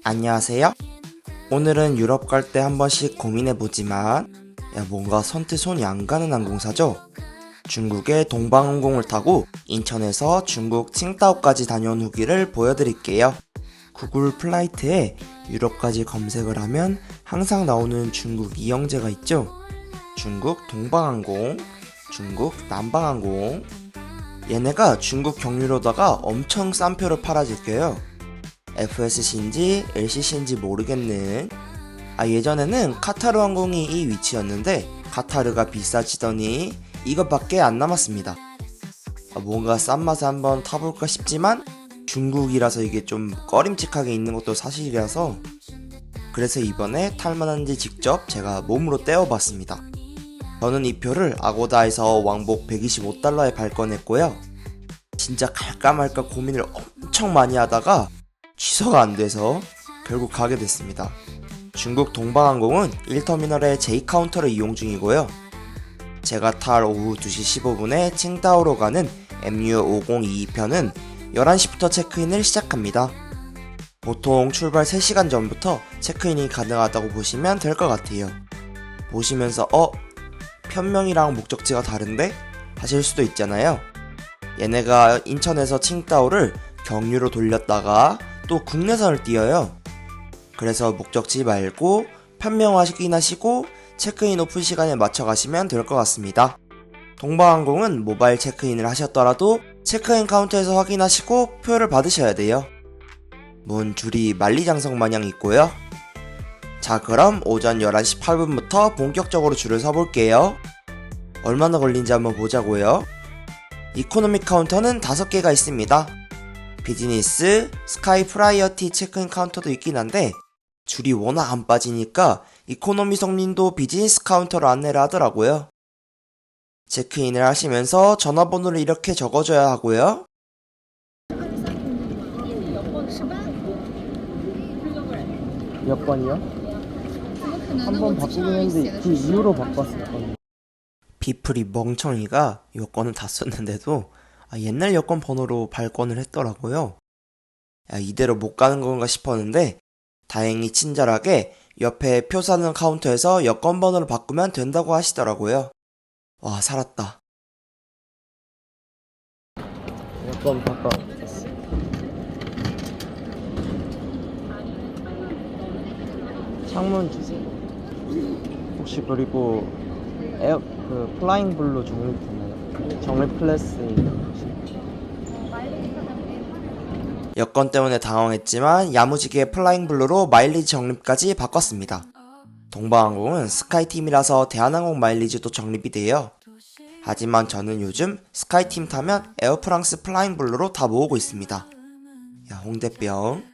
안녕하세요. 오늘은 유럽 갈 때 한 번씩 고민해보지만 뭔가 선뜻 손이 안 가는 항공사죠. 중국의 동방항공을 타고 인천에서 중국 칭다오까지 다녀온 후기를 보여드릴게요. 구글 플라이트에 유럽까지 검색을 하면 항상 나오는 중국 이영제가 있죠. 중국 동방항공, 중국 남방항공. 얘네가 중국 경유로다가 엄청 싼 표를 팔아줄게요. FSC인지 LCC인지 모르겠는. 예전에는 카타르 항공이 이 위치였는데 카타르가 비싸지더니 이것밖에 안 남았습니다. 뭔가 싼 맛에 한번 타볼까 싶지만 중국이라서 이게 좀 꺼림칙하게 있는 것도 사실이라서, 그래서 이번에 탈만한지 직접 제가 몸으로 떼어봤습니다. 저는 이 표를 아고다에서 왕복 125달러에 발권했고요. 진짜 갈까 말까 고민을 엄청 많이 하다가 취소가 안 돼서 결국 가게 됐습니다. 중국 동방항공은 1터미널의 J카운터를 이용 중이고요. 제가 탈 오후 2시 15분에 칭다오로 가는 MU5022편은 11시부터 체크인을 시작합니다. 보통 출발 3시간 전부터 체크인이 가능하다고 보시면 될 것 같아요. 보시면서 편명이랑 목적지가 다른데? 하실 수도 있잖아요. 얘네가 인천에서 칭다오를 경유로 돌렸다가 또 국내선을 띄어요. 그래서 목적지 말고 편명 확인하시고 체크인 오픈 시간에 맞춰 가시면 될 것 같습니다. 동방항공은 모바일 체크인을 하셨더라도 체크인 카운터에서 확인하시고 표를 받으셔야 돼요. 문 줄이 만리장성 마냥 있고요. 자, 그럼 오전 11시 8분부터 본격적으로 줄을 서볼게요. 얼마나 걸린지 한번 보자고요. 이코노미 카운터는 5개가 있습니다. 비즈니스, 스카이 프라이어티 체크인 카운터도 있긴 한데 줄이 워낙 안 빠지니까 이코노미 성님도 비즈니스 카운터로 안내를 하더라고요. 체크인을 하시면서 전화번호를 이렇게 적어줘야 하고요. 몇 번이요? 한 번 바꾸긴 했는데 그 이후로 바꿨어요. 비플이 멍청이가 여권을 다 썼는데도 옛날 여권 번호로 발권을 했더라고요. 이대로 못 가는 건가 싶었는데 다행히 친절하게 옆에 표 사는 카운터에서 여권 번호를 바꾸면 된다고 하시더라고요. 와, 살았다. 여권 바꿔. 창문 주세요. 혹시 그리고 플라잉 블루 적립 되나요? 적립 클래스에 있는 혹시? 여권 때문에 당황했지만 야무지게 플라잉 블루로 마일리지 적립까지 바꿨습니다. 동방항공은 스카이팀이라서 대한항공 마일리지도 적립이 돼요. 하지만 저는 요즘 스카이팀 타면 에어프랑스 플라잉 블루로 다 모으고 있습니다. 홍대병.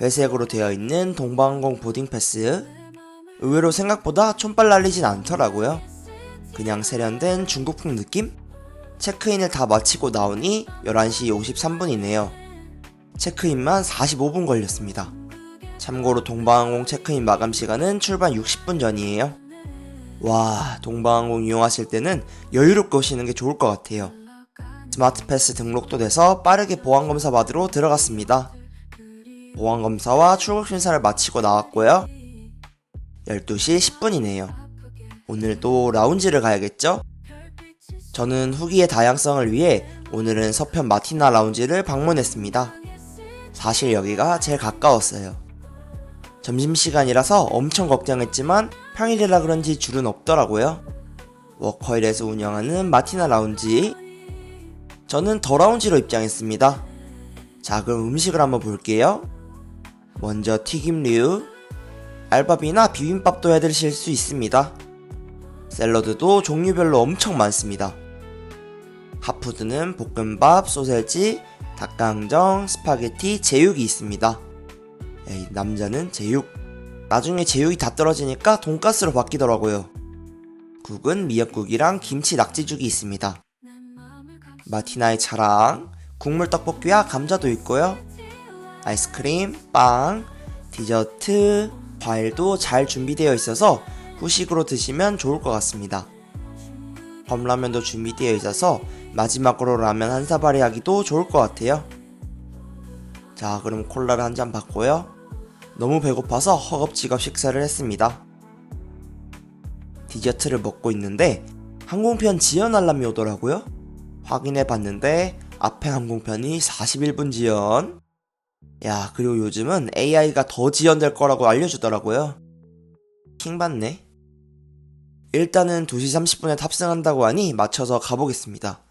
회색으로 되어 있는 동방항공 보딩 패스. 의외로 생각보다 촌빨 날리진 않더라고요. 그냥 세련된 중국풍 느낌? 체크인을 다 마치고 나오니 11시 53분이네요. 체크인만 45분 걸렸습니다. 참고로 동방항공 체크인 마감 시간은 출발 60분 전이에요. 와, 동방항공 이용하실 때는 여유롭게 오시는 게 좋을 것 같아요. 스마트 패스 등록도 돼서 빠르게 보안검사 받으러 들어갔습니다. 보안검사와 출국 심사를 마치고 나왔고요. 12시 10분이네요. 오늘도 라운지를 가야겠죠? 저는 후기의 다양성을 위해 오늘은 서편 마티나 라운지를 방문했습니다. 사실 여기가 제일 가까웠어요. 점심시간이라서 엄청 걱정했지만 평일이라 그런지 줄은 없더라고요. 워커힐에서 운영하는 마티나 라운지. 저는 더 라운지로 입장했습니다. 자, 그럼 음식을 한번 볼게요. 먼저 튀김류, 알밥이나 비빔밥도 해드실 수 있습니다. 샐러드도 종류별로 엄청 많습니다. 핫푸드는 볶음밥, 소세지, 닭강정, 스파게티, 제육이 있습니다. 이 남자는 제육. 나중에 제육이 다 떨어지니까 돈가스로 바뀌더라고요. 국은 미역국이랑 김치 낙지죽이 있습니다. 마티나의 자랑, 국물 떡볶이와 감자도 있고요. 아이스크림, 빵, 디저트, 과일도 잘 준비되어 있어서 후식으로 드시면 좋을 것 같습니다. 컵라면도 준비되어 있어서 마지막으로 라면 한 사발이 하기도 좋을 것 같아요. 자, 그럼 콜라를 한 잔 받고요. 너무 배고파서 허겁지겁 식사를 했습니다. 디저트를 먹고 있는데 항공편 지연 알람이 오더라고요. 확인해 봤는데 앞에 항공편이 41분 지연. 야, 그리고 요즘은 AI가 더 지연될 거라고 알려주더라고요. 킹받네. 일단은 2시 30분에 탑승한다고 하니 맞춰서 가보겠습니다.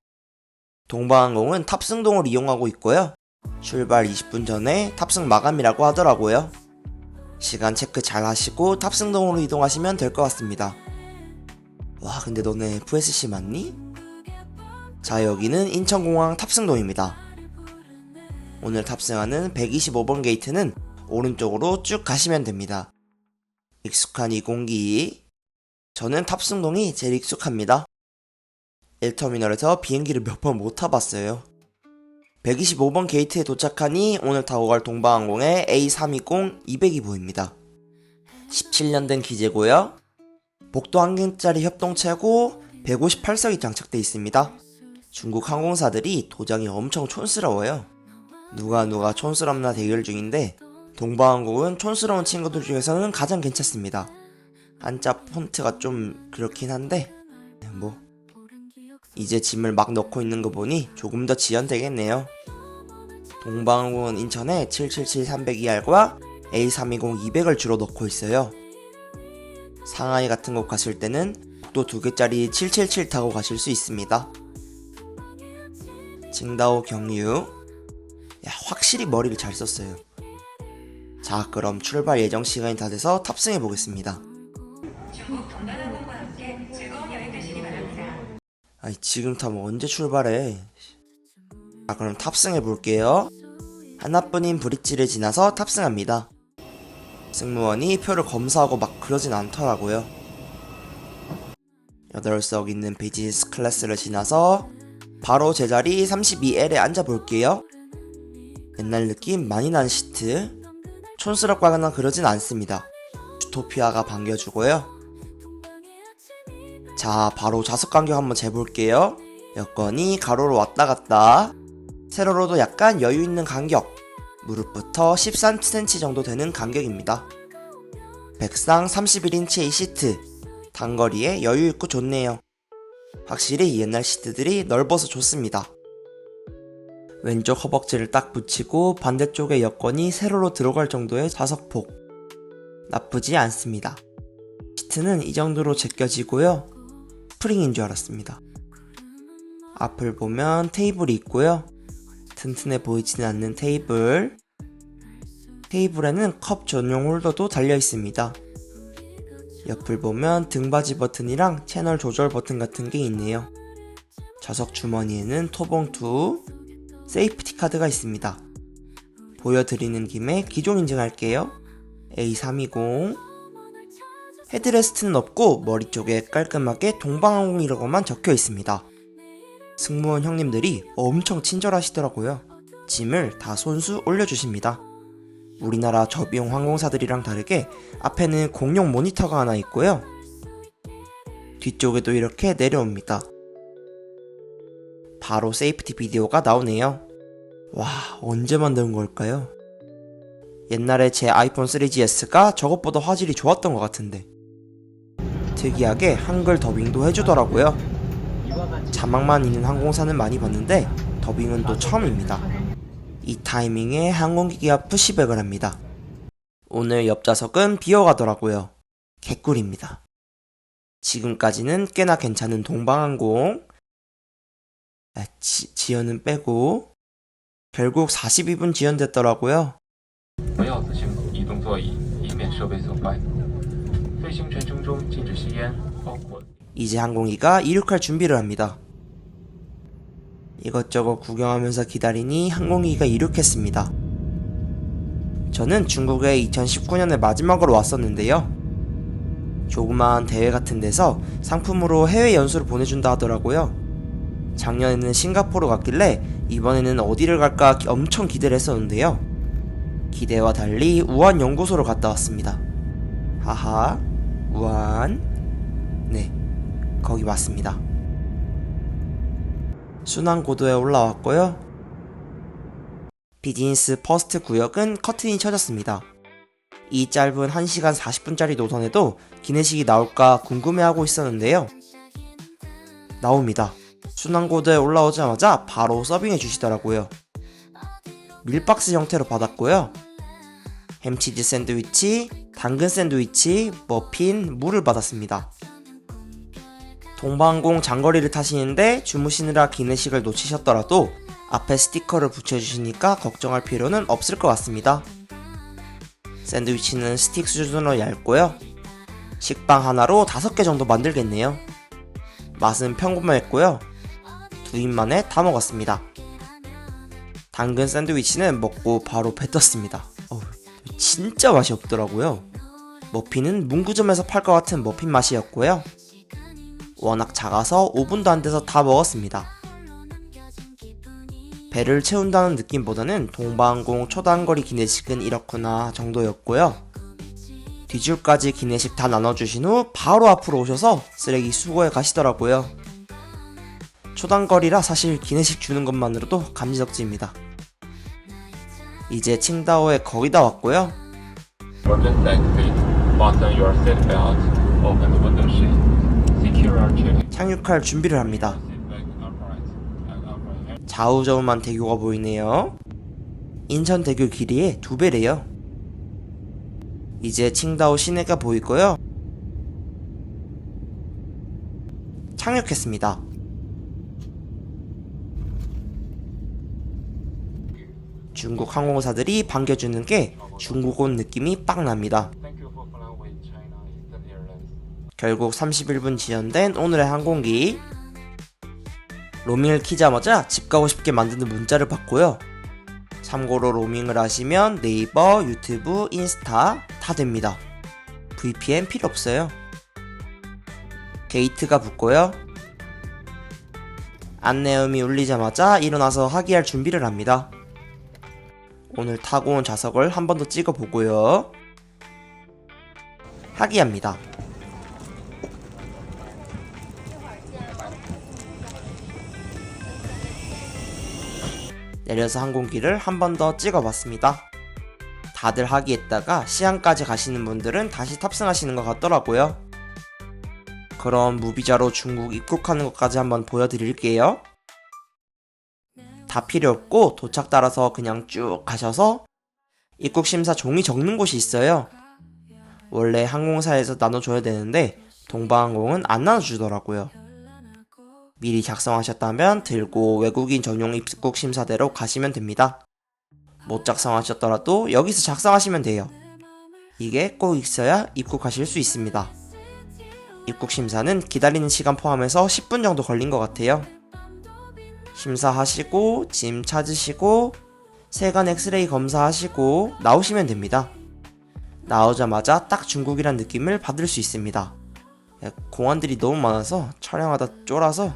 동방항공은 탑승동을 이용하고 있고요. 출발 20분 전에 탑승 마감이라고 하더라고요. 시간 체크 잘 하시고 탑승동으로 이동하시면 될 것 같습니다. 와, 근데 너네 FSC 맞니? 자, 여기는 인천공항 탑승동입니다. 오늘 탑승하는 125번 게이트는 오른쪽으로 쭉 가시면 됩니다. 익숙한 202. 저는 탑승동이 제일 익숙합니다. 1터미널에서 비행기를 몇 번 못 타봤어요. 125번 게이트에 도착하니 오늘 타고 갈 동방항공의 A320-200이 보입니다. 17년 된 기재고요. 복도 1개짜리 협동체고 158석이 장착되어 있습니다. 중국 항공사들이 도장이 엄청 촌스러워요. 누가 촌스럽나 대결 중인데 동방항공은 촌스러운 친구들 중에서는 가장 괜찮습니다. 한자 폰트가 좀 그렇긴 한데 뭐 이제 짐을 막 넣고 있는 거 보니 조금 더 지연되겠네요. 동방항공은 인천에 777-302R과 A320-200을 주로 넣고 있어요. 상하이 같은 곳 가실 때는 복도 2개짜리 777 타고 가실 수 있습니다. 칭다오 경유. 야, 확실히 머리를 잘 썼어요. 자, 그럼 출발 예정 시간이 다 돼서 탑승해 보겠습니다. 중국 동방항공과 함께 즐거운 여행 되시기 바랍니다. 아니, 지금 타면 언제 출발해? 자, 그럼 탑승해 볼게요. 하나뿐인 브릿지를 지나서 탑승합니다. 승무원이 표를 검사하고 막 그러진 않더라고요. 8석 있는 비즈니스 클래스를 지나서 바로 제자리 32L에 앉아볼게요. 옛날 느낌 많이 나는 시트. 촌스럽거나 그러진 않습니다. 주토피아가 반겨주고요. 자, 바로 좌석 간격 한번 재볼게요. 여건이 가로로 왔다 갔다. 세로로도 약간 여유 있는 간격. 무릎부터 13cm 정도 되는 간격입니다. 백상 31인치의 이 시트. 단거리에 여유 있고 좋네요. 확실히 옛날 시트들이 넓어서 좋습니다. 왼쪽 허벅지를 딱 붙이고 반대쪽에 여건이 세로로 들어갈 정도의 좌석폭. 나쁘지 않습니다. 시트는 이 정도로 제껴지고요. 스프링인 줄 알았습니다. 앞을 보면 테이블이 있고요. 튼튼해 보이지는 않는 테이블. 테이블에는 컵 전용 홀더도 달려 있습니다. 옆을 보면 등받이 버튼이랑 채널 조절 버튼 같은 게 있네요. 좌석 주머니에는 토봉투, 세이프티 카드가 있습니다. 보여드리는 김에 기종 인증할게요. A320. 헤드레스트는 없고 머리 쪽에 깔끔하게 동방항공이라고만 적혀 있습니다. 승무원 형님들이 엄청 친절하시더라고요. 짐을 다 손수 올려주십니다. 우리나라 저비용 항공사들이랑 다르게 앞에는 공용 모니터가 하나 있고요. 뒤쪽에도 이렇게 내려옵니다. 바로 세이프티 비디오가 나오네요. 와, 언제 만든 걸까요? 옛날에 제 아이폰 3GS가 저것보다 화질이 좋았던 것 같은데. 특이하게 한글 더빙도 해주더라고요. 자막만 있는 항공사는 많이 봤는데 더빙은 또 처음입니다. 이 타이밍에 항공기가 푸시백을 합니다. 오늘 옆좌석은 비어가더라고요. 개꿀입니다. 지금까지는 꽤나 괜찮은 동방항공. 지연은 빼고 결국 42분 지연됐더라고요. 不要自行移动座椅，以免设备损坏。飞行全程中禁止吸烟，包括 이제 항공기가 이륙할 준비를 합니다. 이것저것 구경하면서 기다리니 항공기가 이륙했습니다. 저는 중국에 2019년에 마지막으로 왔었는데요. 조그마한 대회 같은 데서 상품으로 해외 연수를 보내준다 하더라고요. 작년에는 싱가포르 갔길래 이번에는 어디를 갈까 엄청 기대를 했었는데요. 기대와 달리 우한 연구소로 갔다 왔습니다. 하하, 우한. 네, 거기 맞습니다. 순환 고도에 올라왔고요. 비즈니스 퍼스트 구역은 커튼이 쳐졌습니다. 이 짧은 1시간 40분짜리 노선에도 기내식이 나올까 궁금해하고 있었는데요. 나옵니다. 순환코드에 올라오자마자 바로 서빙해 주시더라고요. 밀박스 형태로 받았고요. 햄치즈 샌드위치, 당근 샌드위치, 머핀, 물을 받았습니다. 동방항공 장거리를 타시는데 주무시느라 기내식을 놓치셨더라도 앞에 스티커를 붙여주시니까 걱정할 필요는 없을 것 같습니다. 샌드위치는 스틱 수준으로 얇고요. 식빵 하나로 5개 정도 만들겠네요. 맛은 평범했고요. 2입 만에 다 먹었습니다. 당근 샌드위치는 먹고 바로 뱉었습니다. 진짜 맛이 없더라고요. 머핀은 문구점에서 팔 것 같은 머핀 맛이었고요. 워낙 작아서 5분도 안 돼서 다 먹었습니다. 배를 채운다는 느낌보다는 동방항공 초단거리 기내식은 이렇구나 정도였고요. 뒷줄까지 기내식 다 나눠주신 후 바로 앞으로 오셔서 쓰레기 수거해 가시더라고요. 초단거리라 사실 기내식 주는 것만으로도 감지덕지입니다. 이제 칭다오에 거의 다 왔고요. Emergency exit. Fasten your seatbelt. Open the window shade. Secure your check. 착륙할 준비를 합니다. Sit back upright and upright. 좌우저우만 대교가 보이네요. 인천대교 길이의 2배래요. 이제 칭다오 시내가 보이고요. 착륙했습니다. 중국 항공사들이 반겨주는 게 중국 온 느낌이 빡 납니다. Thank you for flying with China Eastern Airlines. 결국 31분 지연된 오늘의 항공기. 로밍을 키자마자 집 가고 싶게 만드는 문자를 받고요. 참고로 로밍을 하시면 네이버, 유튜브, 인스타 다 됩니다. VPN 필요 없어요. 게이트가 붙고요. 안내음이 울리자마자 일어나서 하기할 준비를 합니다. 오늘 타고 온 좌석을 한 번 더 찍어보고요. 하기합니다. 내려서 항공기를 한 번 더 찍어봤습니다. 다들 하기했다가 시안까지 가시는 분들은 다시 탑승하시는 것 같더라고요. 그럼 무비자로 중국 입국하는 것까지 한번 보여드릴게요. 다 필요 없고 도착 따라서 그냥 쭉 가셔서 입국 심사 종이 적는 곳이 있어요. 원래 항공사에서 나눠줘야 되는데 동방항공은 안 나눠주더라고요. 미리 작성하셨다면 들고 외국인 전용 입국 심사대로 가시면 됩니다. 못 작성하셨더라도 여기서 작성하시면 돼요. 이게 꼭 있어야 입국하실 수 있습니다. 입국 심사는 기다리는 시간 포함해서 10분 정도 걸린 것 같아요. 심사하시고 짐 찾으시고 세관 엑스레이 검사하시고 나오시면 됩니다. 나오자마자 딱 중국이란 느낌을 받을 수 있습니다. 공안들이 너무 많아서 촬영하다 쫄아서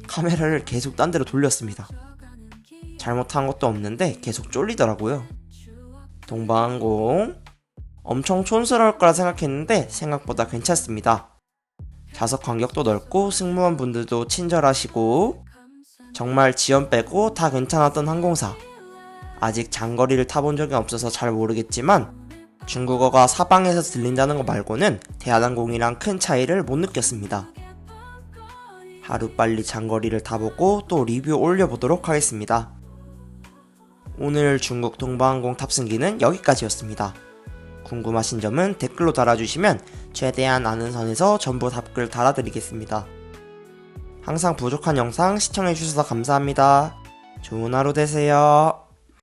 카메라를 계속 딴 데로 돌렸습니다. 잘못한 것도 없는데 계속 쫄리더라고요. 동방항공 엄청 촌스러울 거라 생각했는데 생각보다 괜찮습니다. 좌석 간격도 넓고 승무원분들도 친절하시고 정말 지연 빼고 다 괜찮았던 항공사. 아직 장거리를 타본 적이 없어서 잘 모르겠지만 중국어가 사방에서 들린다는 거 말고는 대한항공이랑 큰 차이를 못 느꼈습니다. 하루빨리 장거리를 타보고 또 리뷰 올려보도록 하겠습니다. 오늘 중국 동방항공 탑승기는 여기까지였습니다. 궁금하신 점은 댓글로 달아주시면 최대한 아는 선에서 전부 답글 달아드리겠습니다. 항상 부족한 영상 시청해주셔서 감사합니다. 좋은 하루 되세요.